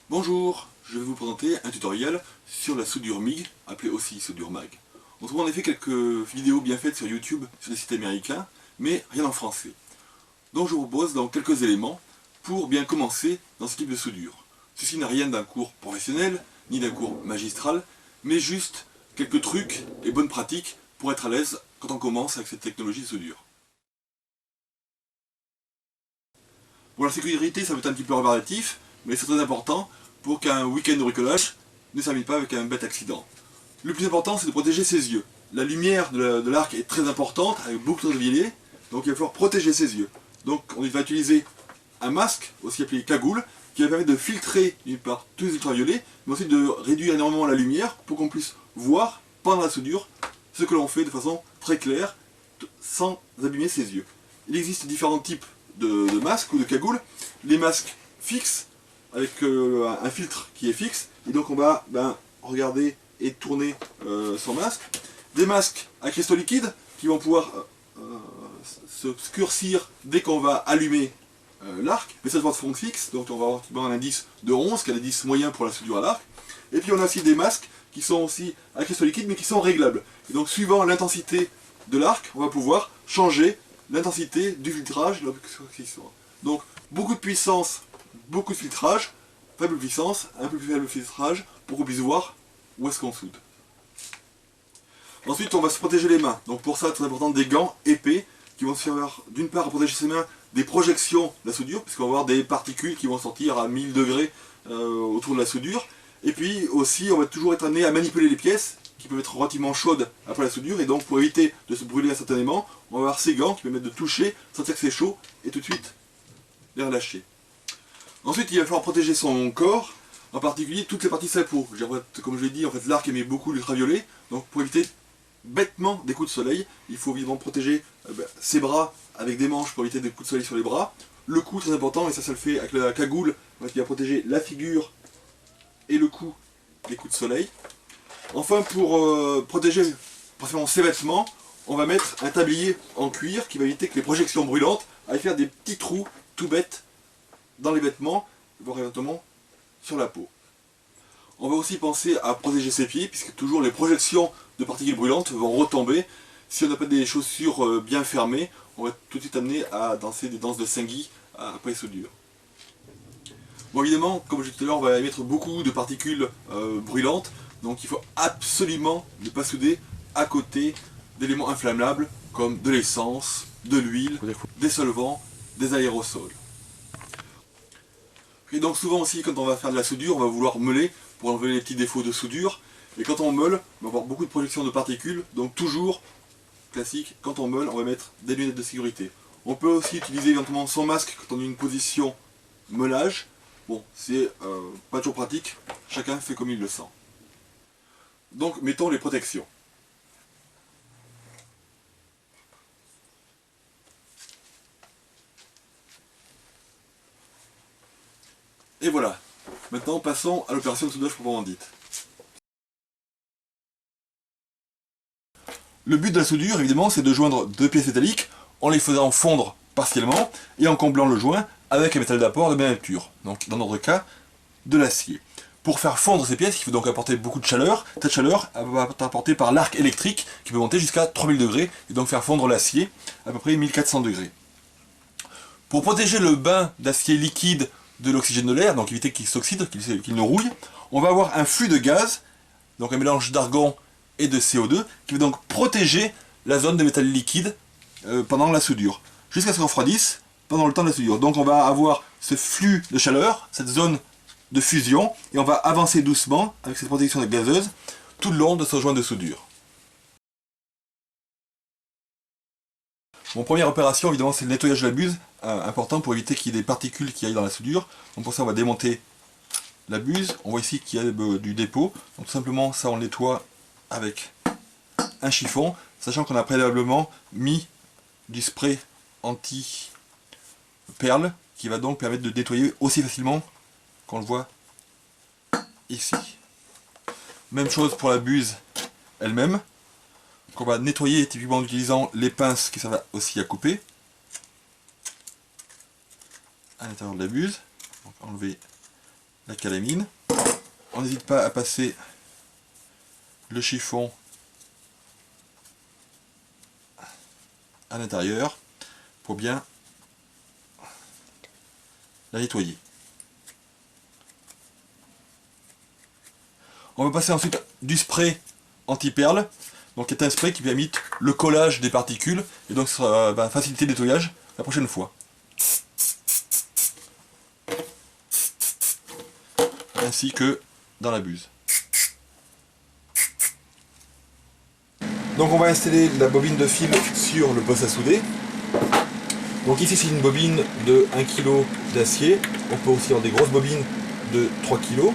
Bonjour, je vais vous présenter un tutoriel sur la soudure MIG, appelée aussi soudure MAG. On trouve en effet quelques vidéos bien faites sur YouTube, sur des sites américains, mais rien en français. Donc je vous propose donc quelques éléments pour bien commencer dans ce type de soudure. Ceci n'a rien d'un cours professionnel, ni d'un cours magistral, mais juste quelques trucs et bonnes pratiques pour être à l'aise quand on commence avec cette technologie de soudure. Pour la sécurité, ça peut être un petit peu rébarbatif, mais c'est très important pour qu'un week-end de bricolage ne s'amène pas avec un bête accident. Le plus important, c'est de protéger ses yeux. La lumière de l'arc est très importante, avec beaucoup de ultraviolets, donc il va falloir protéger ses yeux. Donc on va utiliser un masque, aussi appelé cagoule, qui va permettre de filtrer d'une part tous les ultraviolets, mais aussi de réduire énormément la lumière pour qu'on puisse voir pendant la soudure ce que l'on fait de façon très claire, sans abîmer ses yeux. Il existe différents types de masques ou de cagoules. Les masques fixes, avec un filtre qui est fixe, et donc on va regarder et tourner son masque. Des masques à cristaux liquides qui vont pouvoir se scurcir dès qu'on va allumer l'arc, mais ça se voit de fond fixe, donc on va avoir un indice de 11, qui est l'indice moyen pour la soudure à l'arc. Et puis on a aussi des masques qui sont aussi à cristaux liquides, mais qui sont réglables. Et donc suivant l'intensité de l'arc, on va pouvoir changer l'intensité du filtrage. Donc beaucoup de puissance, beaucoup de filtrage, faible puissance, un peu plus faible filtrage, pour qu'on puisse voir où est-ce qu'on soude. Ensuite, on va se protéger les mains. Donc pour ça, très important, des gants épais qui vont servir d'une part à protéger ses mains des projections de la soudure, puisqu'on va avoir des particules qui vont sortir à 1000 degrés autour de la soudure. Et puis aussi, on va toujours être amené à manipuler les pièces qui peuvent être relativement chaudes après la soudure, et donc pour éviter de se brûler instantanément, on va avoir ces gants qui permettent de toucher, sentir que c'est chaud, et tout de suite les relâcher. Ensuite, il va falloir protéger son corps, en particulier toutes les parties de sa peau. Comme je l'ai dit, en fait, l'arc émet beaucoup l'ultraviolet, donc pour éviter bêtement des coups de soleil, il faut évidemment protéger ses bras avec des manches pour éviter des coups de soleil sur les bras. Le cou, très important, et ça le fait avec la cagoule, qui va protéger la figure et le cou des coups de soleil. Enfin, pour protéger principalement ses vêtements, on va mettre un tablier en cuir qui va éviter que les projections brûlantes aillent faire des petits trous tout bêtes dans les vêtements, voire éventuellement sur la peau. On va aussi penser à protéger ses pieds, puisque toujours les projections de particules brûlantes vont retomber. Si on n'a pas des chaussures bien fermées, on va tout de suite amener à danser des danses de Sengui après soudure. Bon, évidemment, comme je disais tout à l'heure, on va émettre beaucoup de particules brûlantes, donc il faut absolument ne pas souder à côté d'éléments inflammables comme de l'essence, de l'huile, des solvants, des aérosols. Et donc souvent aussi, quand on va faire de la soudure, on va vouloir meuler pour enlever les petits défauts de soudure. Et quand on meule, on va avoir beaucoup de projections de particules, donc toujours, classique, quand on meule, on va mettre des lunettes de sécurité. On peut aussi utiliser éventuellement son masque quand on est dans une position meulage. Bon, c'est pas toujours pratique, chacun fait comme il le sent. Donc mettons les protections. Et voilà. Maintenant passons à l'opération de soudage proprement dite. Le but de la soudure, évidemment, c'est de joindre deux pièces métalliques en les faisant fondre partiellement et en comblant le joint avec un métal d'apport de même nature. Donc dans notre cas, de l'acier. Pour faire fondre ces pièces, il faut donc apporter beaucoup de chaleur. Cette chaleur va être apportée par l'arc électrique qui peut monter jusqu'à 3000 degrés et donc faire fondre l'acier à peu près 1400 degrés. Pour protéger le bain d'acier liquide de l'oxygène de l'air, donc éviter qu'il s'oxyde, qu'il ne rouille, on va avoir un flux de gaz, donc un mélange d'argon et de CO2, qui va donc protéger la zone de métal liquide pendant la soudure, jusqu'à ce qu'on refroidisse pendant le temps de la soudure. Donc on va avoir ce flux de chaleur, cette zone de fusion, et on va avancer doucement avec cette protection gazeuse tout le long de ce joint de soudure. Mon première opération, évidemment, c'est le nettoyage de la buse, important pour éviter qu'il y ait des particules qui aillent dans la soudure. Donc pour ça, on va démonter la buse. On voit ici qu'il y a du dépôt. Donc tout simplement, ça on le nettoie avec un chiffon, sachant qu'on a préalablement mis du spray anti-perles, qui va donc permettre de nettoyer aussi facilement qu'on le voit ici. Même chose pour la buse elle-même. qu'on va nettoyer typiquement en utilisant les pinces qui servent aussi à couper à l'intérieur de la buse. Donc enlever la calamine. On n'hésite pas à passer le chiffon à l'intérieur pour bien la nettoyer. On va passer ensuite du spray anti-perles, donc qui est un spray qui permet le collage des particules et donc ça va faciliter le nettoyage la prochaine fois. Ainsi que dans la buse. Donc on va installer la bobine de fil sur le poste à souder. Donc ici c'est une bobine de 1 kg d'acier. On peut aussi avoir des grosses bobines de 3 kg.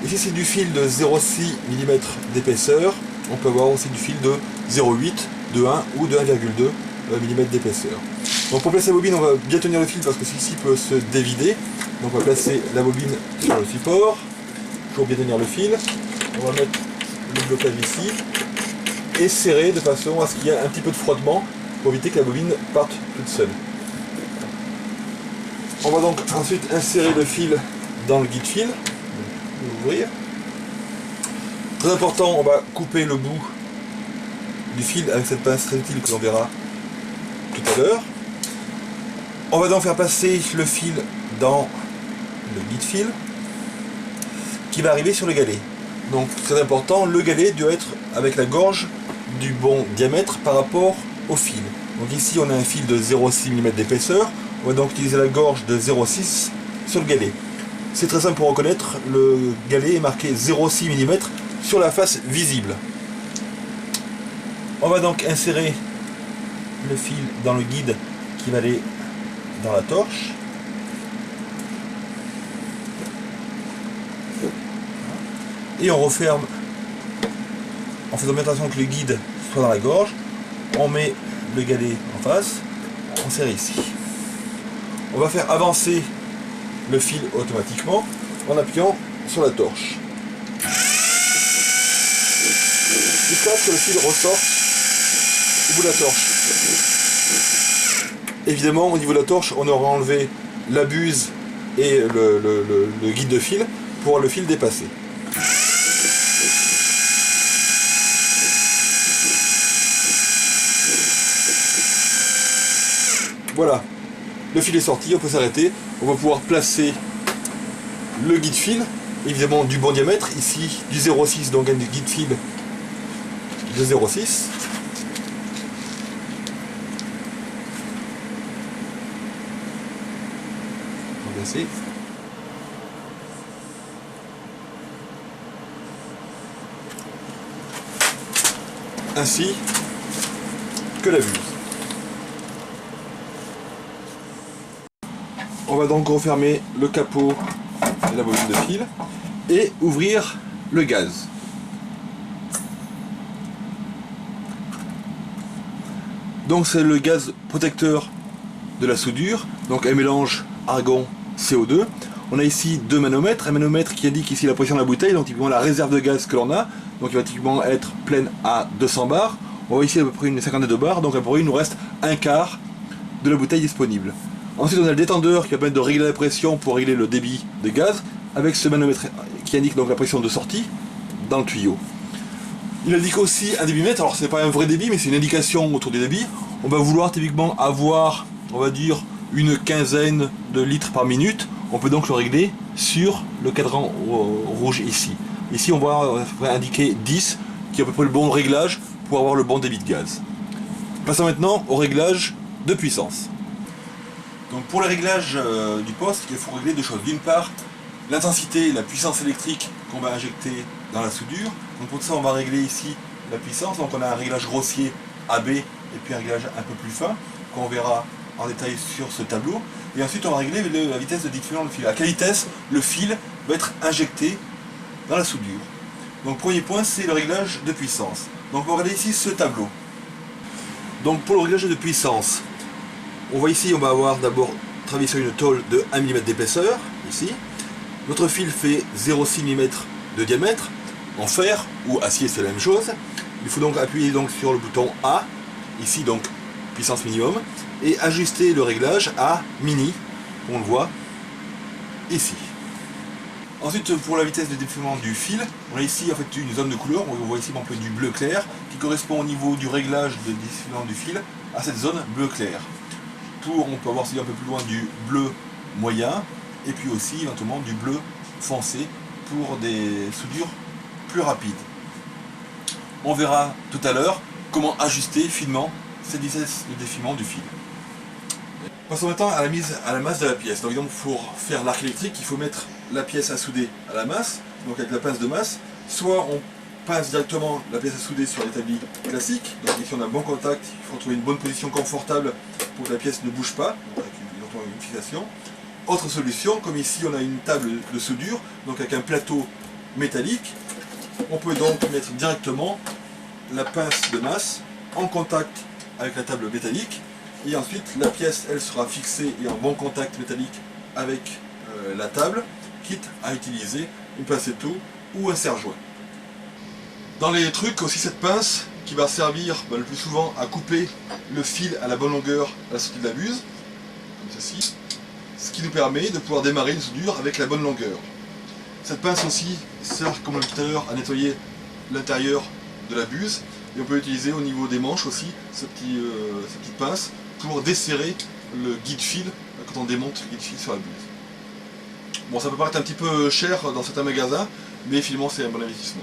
Ici c'est du fil de 0,6 mm d'épaisseur. On peut avoir aussi du fil de 0,8, de 1 ou de 1,2 mm d'épaisseur. Donc pour placer la bobine, on va bien tenir le fil parce que celui-ci peut se dévider. Donc on va placer la bobine sur le support. Pour bien tenir le fil. On va mettre le blocage ici. Et serrer de façon à ce qu'il y ait un petit peu de frottement pour éviter que la bobine parte toute seule. On va donc ensuite insérer le fil dans le guide-fil. Ouvrir. Très important, on va couper le bout du fil avec cette pince très utile que l'on verra tout à l'heure. On va donc faire passer le fil dans le guide-fil qui va arriver sur le galet. Donc très important, le galet doit être avec la gorge du bon diamètre par rapport au fil. Donc ici on a un fil de 0,6 mm d'épaisseur, on va donc utiliser la gorge de 0,6 sur le galet. C'est très simple pour reconnaître, le galet est marqué 0,6 mm sur la face visible. On va donc insérer le fil dans le guide qui va aller dans la torche. Et on referme en faisant bien attention que le guide soit dans la gorge. On met le galet en face, on serre ici. On va faire avancer le fil automatiquement en appuyant sur la torche. Jusqu'à ce que le fil ressorte au bout de la torche. Évidemment, au niveau de la torche, on aura enlevé la buse et le guide de fil pour le fil dépasser. Voilà, le fil est sorti, on peut s'arrêter. On va pouvoir placer le guide fil, évidemment du bon diamètre, ici du 0,6, donc un guide fil de 0,6. On va placer. Ainsi que la buse. On va donc refermer le capot de la bobine de fil et ouvrir le gaz. Donc c'est le gaz protecteur de la soudure, donc un mélange argon CO2. On a ici deux manomètres, un manomètre qui indique ici la pression de la bouteille, donc typiquement la réserve de gaz que l'on a, donc il va typiquement être pleine à 200 bars. On voit ici à peu près une cinquantaine de bars, donc à peu près il nous reste un quart de la bouteille disponible. Ensuite on a le détendeur qui va permettre de régler la pression pour régler le débit de gaz, avec ce manomètre qui indique donc la pression de sortie dans le tuyau. Il indique aussi un débitmètre, alors c'est pas un vrai débit mais c'est une indication autour du débit. On va vouloir typiquement avoir, on va dire, une quinzaine de litres par minute. On peut donc le régler sur le cadran rouge ici. Ici on va indiquer 10, qui est à peu près le bon réglage pour avoir le bon débit de gaz. Passons maintenant au réglage de puissance. Donc pour le réglage du poste, il faut régler deux choses. D'une part, l'intensité et la puissance électrique qu'on va injecter dans la soudure. Donc pour ça, on va régler ici la puissance. Donc on a un réglage grossier AB et puis un réglage un peu plus fin qu'on verra en détail sur ce tableau. Et ensuite, on va régler la vitesse de diffusion du fil. À quelle vitesse le fil va être injecté dans la soudure. Donc premier point, c'est le réglage de puissance. Donc on va regarder ici ce tableau. Donc pour le réglage de puissance, on voit ici, on va avoir d'abord travaillé sur une tôle de 1 mm d'épaisseur, ici. Notre fil fait 0,6 mm de diamètre, en fer ou acier c'est la même chose. Il faut donc appuyer donc sur le bouton A, ici donc puissance minimum, et ajuster le réglage à mini, comme on le voit ici. Ensuite, pour la vitesse de défilement du fil, on a ici en fait une zone de couleur, on voit ici un peu du bleu clair, qui correspond au niveau du réglage de défilement du fil à cette zone bleu clair. On peut avoir aussi un peu plus loin du bleu moyen, et puis aussi éventuellement du bleu foncé pour des soudures plus rapides. On verra tout à l'heure comment ajuster finement cette vitesse de défilement du fil. Passons maintenant à la masse de la pièce. Donc pour faire l'arc électrique, il faut mettre la pièce à souder à la masse, donc avec la pince de masse. Soit on pince directement la pièce à souder sur l'établi classique, donc ici on a un bon contact, il faut trouver une bonne position confortable pour que la pièce ne bouge pas, donc avec une fixation. Autre solution, comme ici on a une table de soudure, donc avec un plateau métallique, on peut donc mettre directement la pince de masse en contact avec la table métallique, et ensuite la pièce elle sera fixée et en bon contact métallique avec la table, quitte à utiliser une pincetto ou un serre-joint. Dans les trucs aussi, cette pince qui va servir le plus souvent à couper le fil à la bonne longueur à la sortie de la buse, comme ceci, ce qui nous permet de pouvoir démarrer une soudure avec la bonne longueur. Cette pince aussi sert, comme on l'a dit tout à l'heure, à nettoyer l'intérieur de la buse, et on peut utiliser au niveau des manches aussi cette petite pince pour desserrer le guide-fil quand on démonte le guide-fil sur la buse. Bon, ça peut paraître un petit peu cher dans certains magasins, mais finalement c'est un bon investissement.